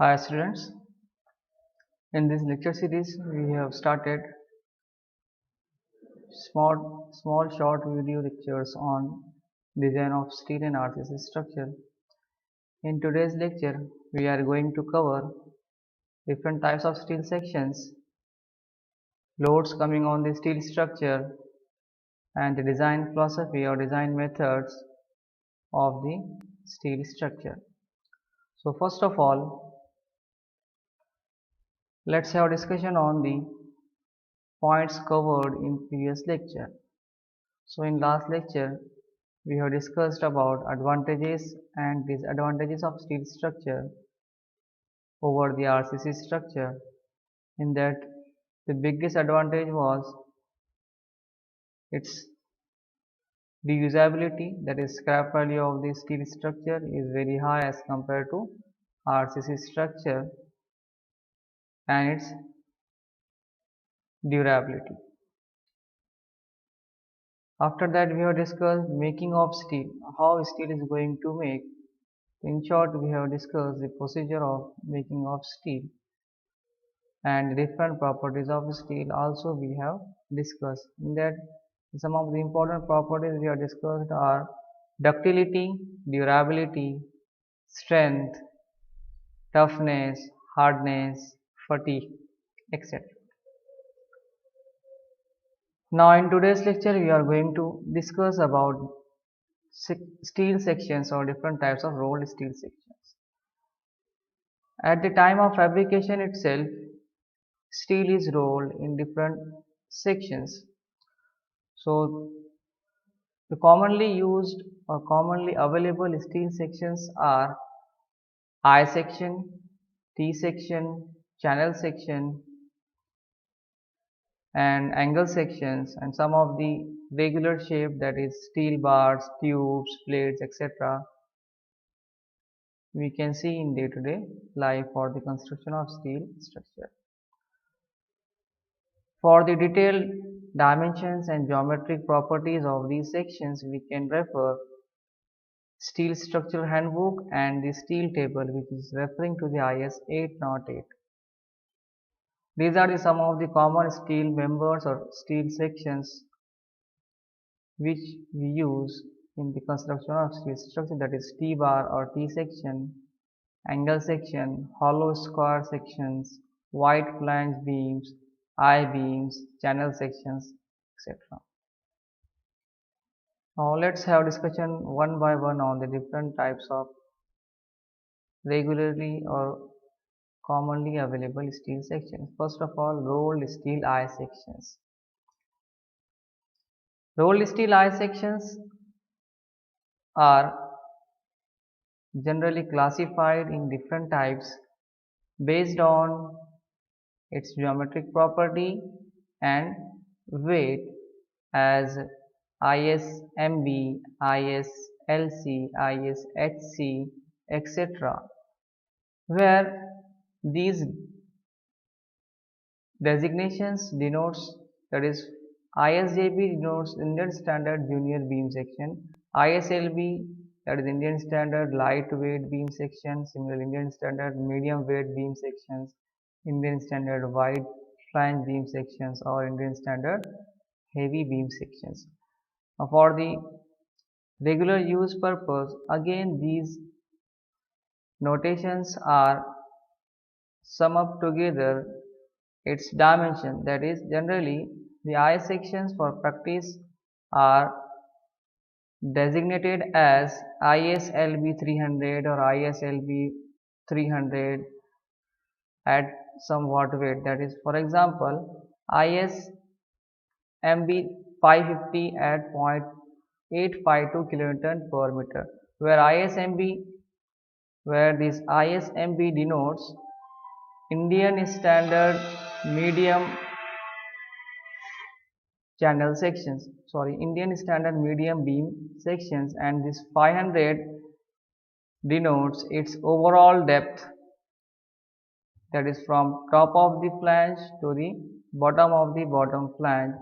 Hi students, in this lecture series we have started small short video lectures on design of steel and RCC structure. In today's lecture we are going to cover different types of steel sections, loads coming on the steel structure and the design philosophy or design methods of the steel structure. So first of all, let's have a discussion on the points covered in previous lecture. So in last lecture, we have discussed about advantages and disadvantages of steel structure over the RCC structure. In that, the biggest advantage was its reusability, that is scrap value of the steel structure is very high as compared to RCC structure, and its durability. After that, we have discussed making of steel, how steel is going to make. In short, we have discussed the procedure of making of steel and different properties of steel also we have discussed. In that, some of the important properties we have discussed are ductility, durability, strength, toughness, hardness, fatigue, etc. Now in today's lecture we are going to discuss about steel sections or different types of rolled steel sections. At the time of fabrication itself, steel is rolled in different sections. So the commonly used or commonly available steel sections are I section, T section, channel section, and angle sections, and some of the regular shape, that is steel bars, tubes, plates, etc. we can see in day-to-day life for the construction of steel structure. For the detailed dimensions and geometric properties of these sections, we can refer Steel Structural Handbook and the Steel Table, which is referring to the IS 808. These are some of the common steel members or steel sections which we use in the construction of steel structure, that is T-bar or T section, angle section, hollow square sections, wide flange beams, I-beams, channel sections, etc. Now let's have discussion one by one on the different types of regularly or commonly available steel sections. First of all, rolled steel eye sections. Rolled steel eye sections are generally classified in different types based on its geometric property and weight as ISMB, ISLC, ISHC, etc., where these designations denotes, that is ISJB denotes Indian Standard Junior Beam Section, ISLB, that is Indian Standard Lightweight Beam Section, similarly Indian Standard Medium Weight Beam Sections, Indian Standard Wide Flange Beam Sections, or Indian Standard Heavy Beam Sections. For the regular use purpose, again these notations are sum up together its dimension, that is generally the eye sections for practice are designated as ISLB 300 or ISLB 300 at somewhat weight, that is for example ISMB 550 at 0.852 kilonewton per meter, where this ISMB denotes Indian Standard Medium channel sections, Indian Standard Medium Beam sections, and this 500 denotes its overall depth, that is from top of the flange to the bottom of the bottom flange.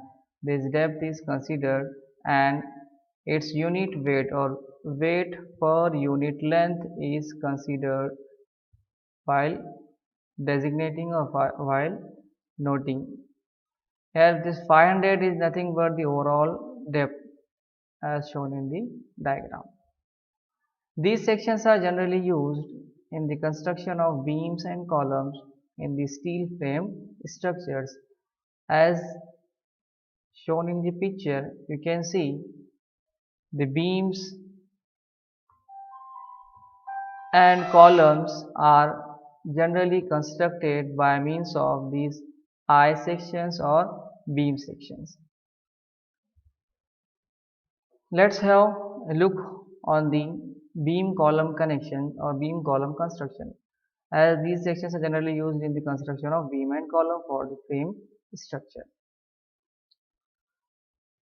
This depth is considered, and its unit weight or weight per unit length is considered while designating or while noting. Here this 500 is nothing but the overall depth as shown in the diagram. These sections are generally used in the construction of beams and columns in the steel frame structures. As shown in the picture, you can see the beams and columns are generally constructed by means of these I sections or beam sections. Let's have a look on the beam column connection or beam column construction, as these sections are generally used in the construction of beam and column for the frame structure.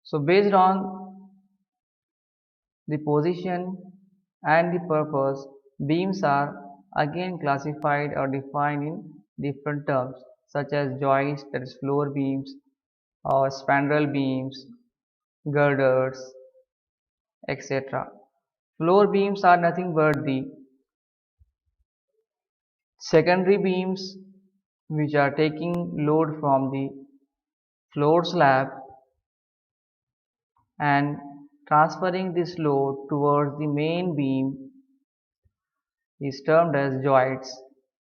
So based on the position and the purpose, beams are again classified or defined in different terms such as joists, that is floor beams, or spandrel beams, girders, etc. Floor beams are nothing but the secondary beams which are taking load from the floor slab and transferring this load towards the main beam is termed as joists,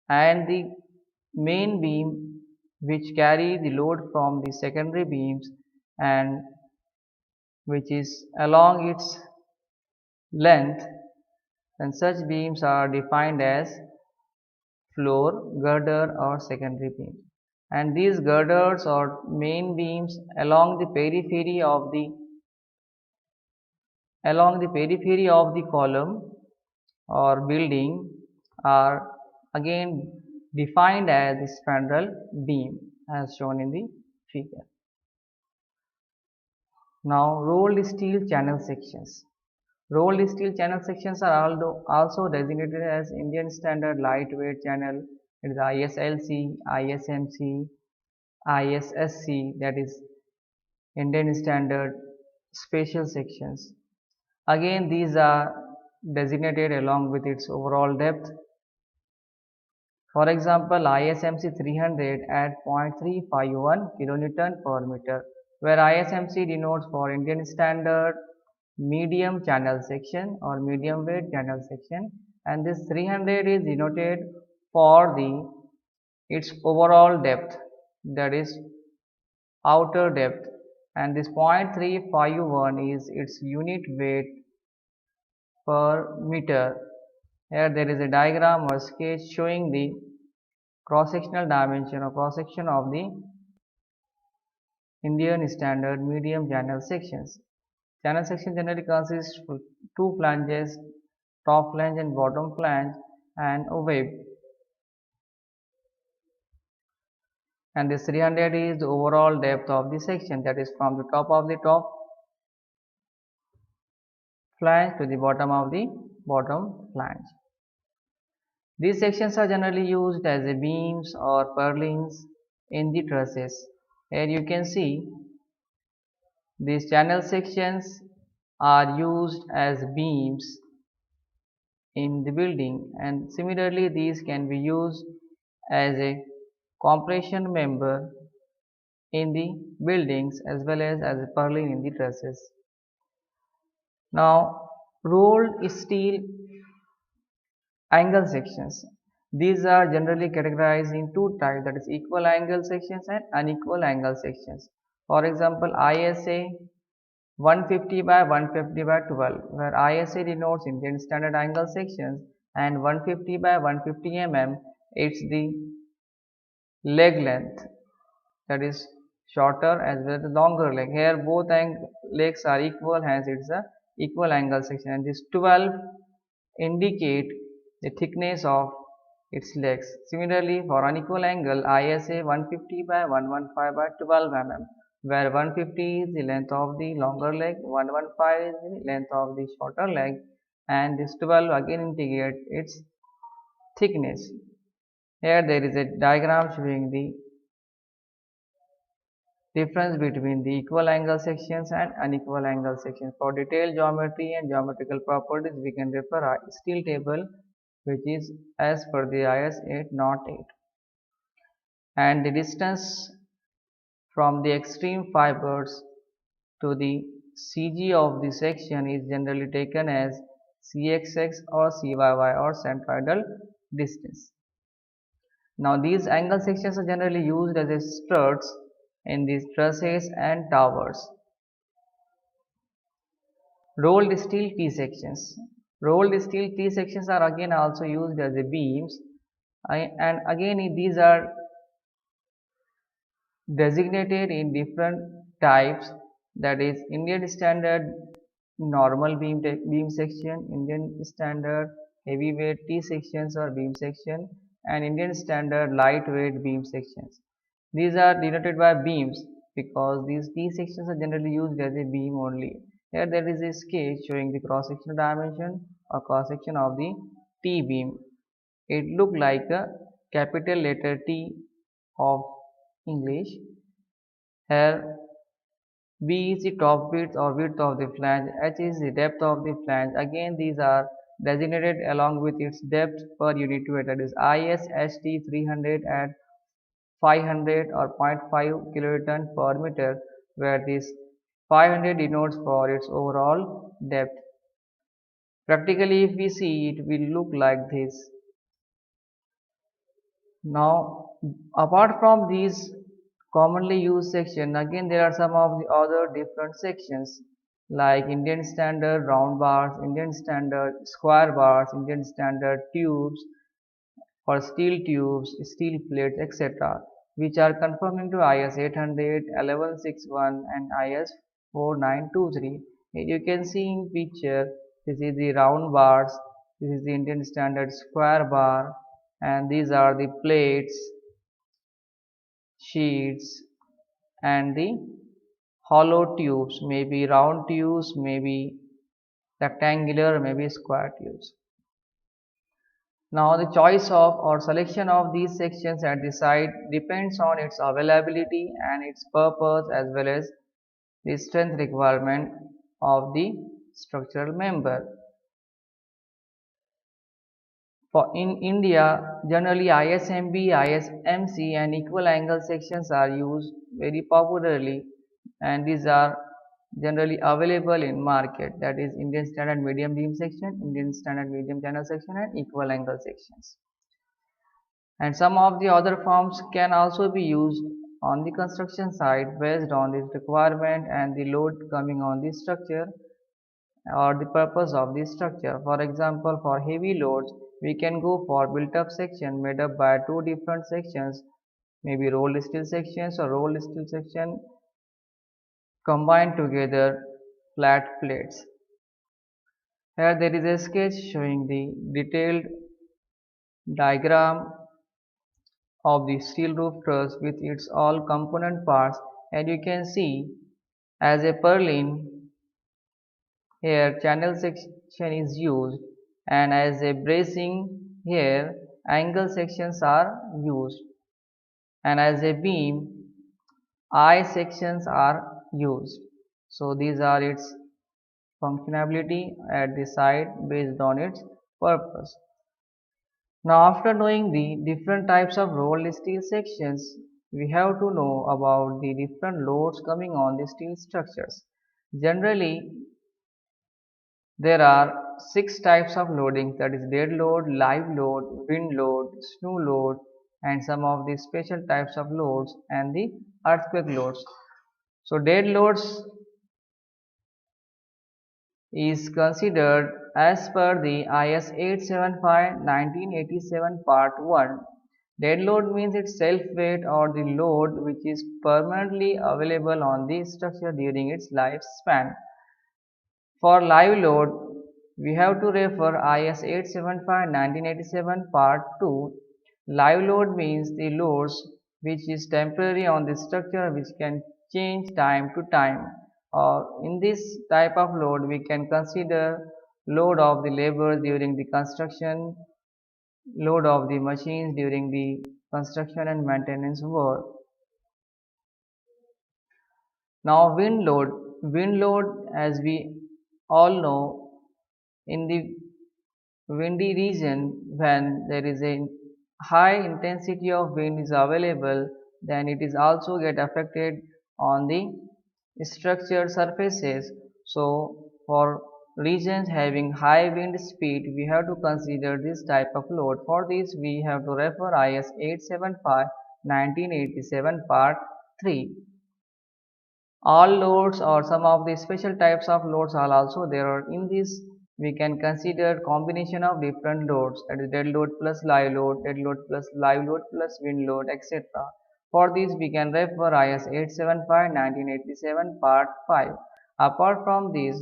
and the main beam which carry the load from the secondary beams and which is along its length, and such beams are defined as floor, girder or secondary beam. And these girders or main beams along the periphery of the column or building are again defined as the spandrel beam as shown in the figure. Now rolled steel channel sections. Rolled steel channel sections are also designated as Indian Standard Lightweight Channel. It is ISLC, ISMC, ISSC, that is Indian Standard Special Sections. Again, these are designated along with its overall depth. For example, ISMC 300 at 0.351 kN per meter, where ISMC denotes for Indian Standard Medium Channel Section or Medium Weight Channel Section, and this 300 is denoted for its overall depth, that is outer depth, and this 0.351 is its unit weight per meter. Here there is a diagram or sketch showing the cross-sectional dimension or cross-section of the Indian Standard Medium Channel Sections. Channel section generally consists of two flanges, top flange and bottom flange, and a web. And this 300 is the overall depth of the section, that is from the top of the top flange to the bottom of the bottom flange. These sections are generally used as a beams or purlins in the trusses. Here you can see these channel sections are used as beams in the building, and similarly these can be used as a compression member in the buildings as well as a purlin in the trusses. Now rolled steel angle sections. These are generally categorized in two types, that is equal angle sections and unequal angle sections. For example, ISA 150 by 150 by 12, where ISA denotes Indian Standard Angle sections and 150 by 150 mm it's the leg length, that is shorter as well as longer leg. Here both legs are equal, hence it's a equal angle section, and this 12 indicate the thickness of its legs. Similarly, for unequal angle, ISA 150 by 115 by 12 mm, where 150 is the length of the longer leg, 115 is the length of the shorter leg, and this 12 again indicates its thickness. Here there is a diagram showing the difference between the equal angle sections and unequal angle sections. For detailed geometry and geometrical properties, we can refer our steel table which is as per the IS 808, and the distance from the extreme fibers to the CG of the section is generally taken as CXX or CYY or centroidal distance. Now these angle sections are generally used as a struts in these trusses and towers. Rolled steel T-sections. Rolled steel T-sections are again also used as a beams, and again these are designated in different types, that is Indian standard normal beam section, Indian standard heavyweight T sections or beam section, and Indian standard lightweight beam sections. These are denoted by beams because these T sections are generally used as a beam only. Here there is a sketch showing the cross sectional dimension or cross section of the T beam. It looked like a capital letter T of English. Here B is the top width or width of the flange, H is the depth of the flange. Again these are designated along with its depth per unit weight, that is ISHT 300 at 500 or 0.5 kilonewton per meter, where this 500 denotes for its overall depth. Practically if we see, it will look like this. Now apart from these commonly used section, again there are some of the other different sections like Indian standard round bars, Indian standard square bars, Indian standard tubes or steel tubes, steel plates, etc., which are conforming to IS 800, 1161 and IS 4923. You can see in picture, this is the round bars, this is the Indian standard square bar, and these are the plates, sheets, and the hollow tubes, maybe round tubes, maybe rectangular, maybe square tubes. Now the choice of or selection of these sections at the site depends on its availability and its purpose, as well as the strength requirement of the structural member. For in India, generally ISMB, ISMC and equal angle sections are used very popularly, and these are generally available in market, that is Indian standard medium beam section, Indian standard medium channel section and equal angle sections. And some of the other forms can also be used on the construction site based on its requirement and the load coming on the structure or the purpose of the structure. For example, for heavy loads, we can go for built-up section made up by two different sections, maybe rolled steel sections or rolled steel section combined together flat plates. Here there is a sketch showing the detailed diagram of the steel roof truss with its all component parts, and you can see as a purlin here channel section is used, and as a bracing here angle sections are used, and as a beam I sections are used. So these are its functionality at the site based on its purpose. Now after knowing the different types of rolled steel sections, we have to know about the different loads coming on the steel structures. Generally, there are 6 types of loading, that is dead load, live load, wind load, snow load, and some of the special types of loads and the earthquake loads. So dead loads is considered as per the IS 875 1987 Part 1. Dead load means its self weight or the load which is permanently available on the structure during its lifespan. For live load, we have to refer IS 875 1987 Part 2. Live load means the loads which is temporary on the structure, which can change time to time. Or in this type of load, we can consider load of the labor during the construction, load of the machines during the construction and maintenance work. Now wind load, as we all know, in the windy region, when there is a high intensity of wind is available, then it is also get affected on the structured surfaces. So for regions having high wind speed, we have to consider this type of load. For this, we have to refer IS 875 1987 part 3. All loads or some of the special types of loads are also there. In this, we can consider combination of different loads, that is dead load plus live load, dead load plus live load plus wind load, etc. For this, we can refer IS 875 1987 part 5. Apart from these,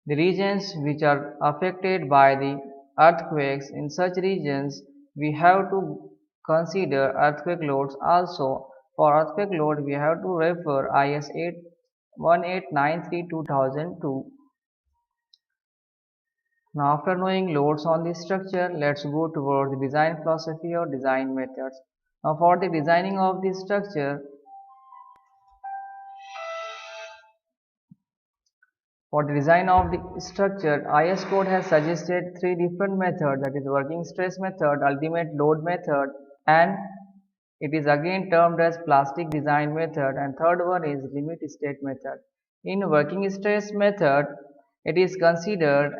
the regions which are affected by the earthquakes, in such regions we have to consider earthquake loads also. For earthquake load, we have to refer IS 1893-2002. Now, after knowing loads on the structure, let's go towards the design philosophy or design methods. Now, for the designing of the structure, for the design of the structure, IS code has suggested three different methods, that is working stress method, ultimate load method, and it is again termed as plastic design method, and third one is limit state method. In working stress method, it is considered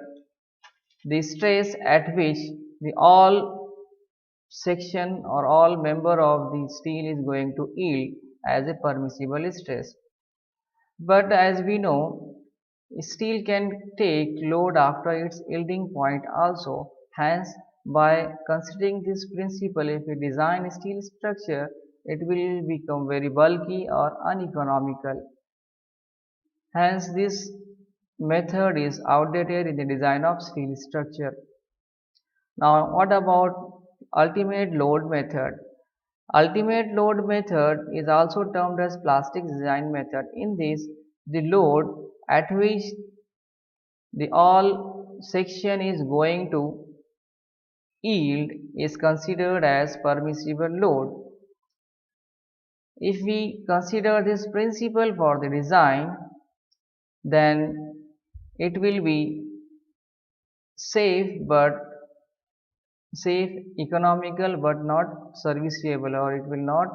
the stress at which the all section or all member of the steel is going to yield as a permissible stress. But as we know, steel can take load after its yielding point also. Hence, by considering this principle, if we design steel structure, it will become very bulky or uneconomical. Hence, this method is outdated in the design of steel structure. Now, what about ultimate load method? Ultimate load method is also termed as plastic design method. In this, the load at which the all section is going to yield is considered as permissible load. If we consider this principle for the design, then it will be safe, economical, but not serviceable, or it will not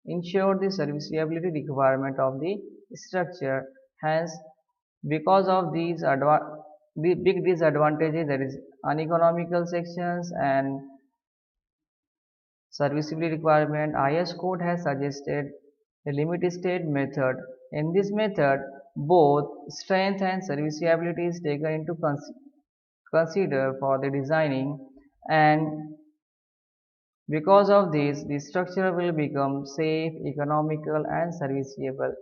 ensure the serviceability requirement of the structure. Hence, because of these the big disadvantages, that is uneconomical sections and serviceability requirement, IS code has suggested a limit state method. In this method, both strength and serviceability is taken into consider for the designing, and because of this, the structure will become safe, economical, and serviceable.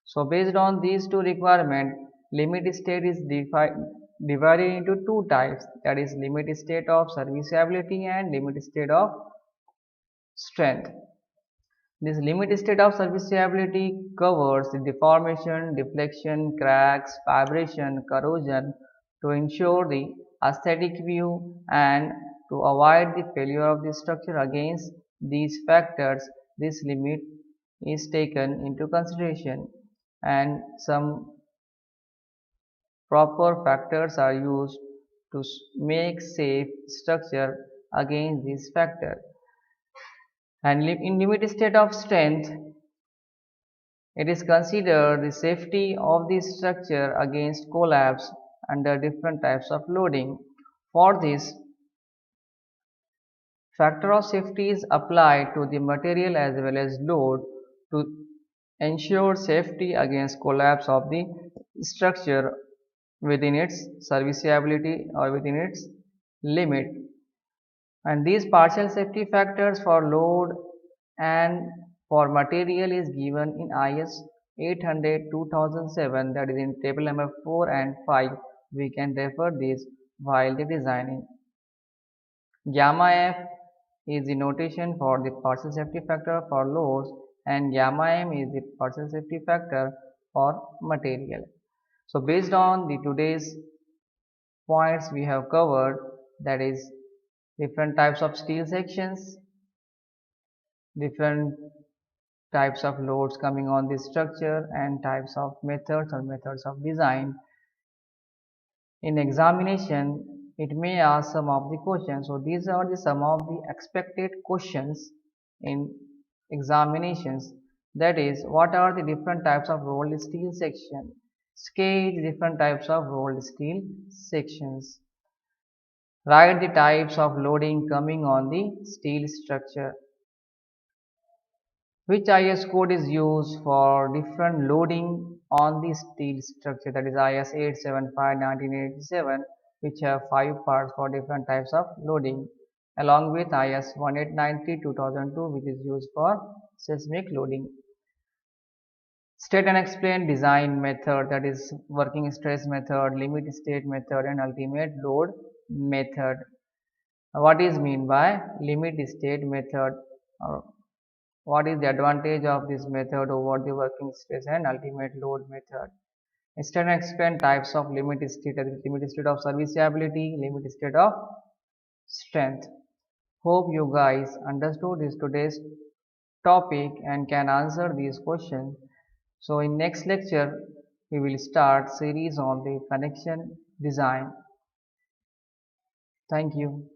So, based on these two requirements, limit state is divided into two types, that is limit state of serviceability and limit state of strength. This limit state of serviceability covers the deformation, deflection, cracks, vibration, corrosion to ensure the aesthetic view and to avoid the failure of the structure. Against these factors, this limit is taken into consideration, and some proper factors are used to make safe structure against this factor. And in limit state of strength, it is considered the safety of the structure against collapse under different types of loading. For this, factor of safety is applied to the material as well as load to ensure safety against collapse of the structure within its serviceability or within its limit. And these partial safety factors for load and for material is given in IS 800-2007, that is in table number 4 and 5. We can refer this while the designing. Gamma F is the notation for the partial safety factor for loads, and gamma M is the partial safety factor for material. So based on the today's points we have covered, that is different types of steel sections, different types of loads coming on the structure, and types of methods or methods of design. In examination, it may ask some of the questions. So these are the some of the expected questions in examinations. That is, what are the different types of rolled steel section? Sketch different types of rolled steel sections. Write the types of loading coming on the steel structure. Which IS code is used for different loading on the steel structure, that is IS 875-1987, which have 5 parts for different types of loading, along with IS 1893-2002, which is used for seismic loading. State and explain design method, that is working stress method, limit state method, and ultimate load method. What is mean by limit state method? What is the advantage of this method over the working stress and ultimate load method? Instead, explain types of limit state, limit state of serviceability, limit state of strength. Hope you guys understood this today's topic and can answer these questions. So in next lecture, we will start series on the connection design. Thank you.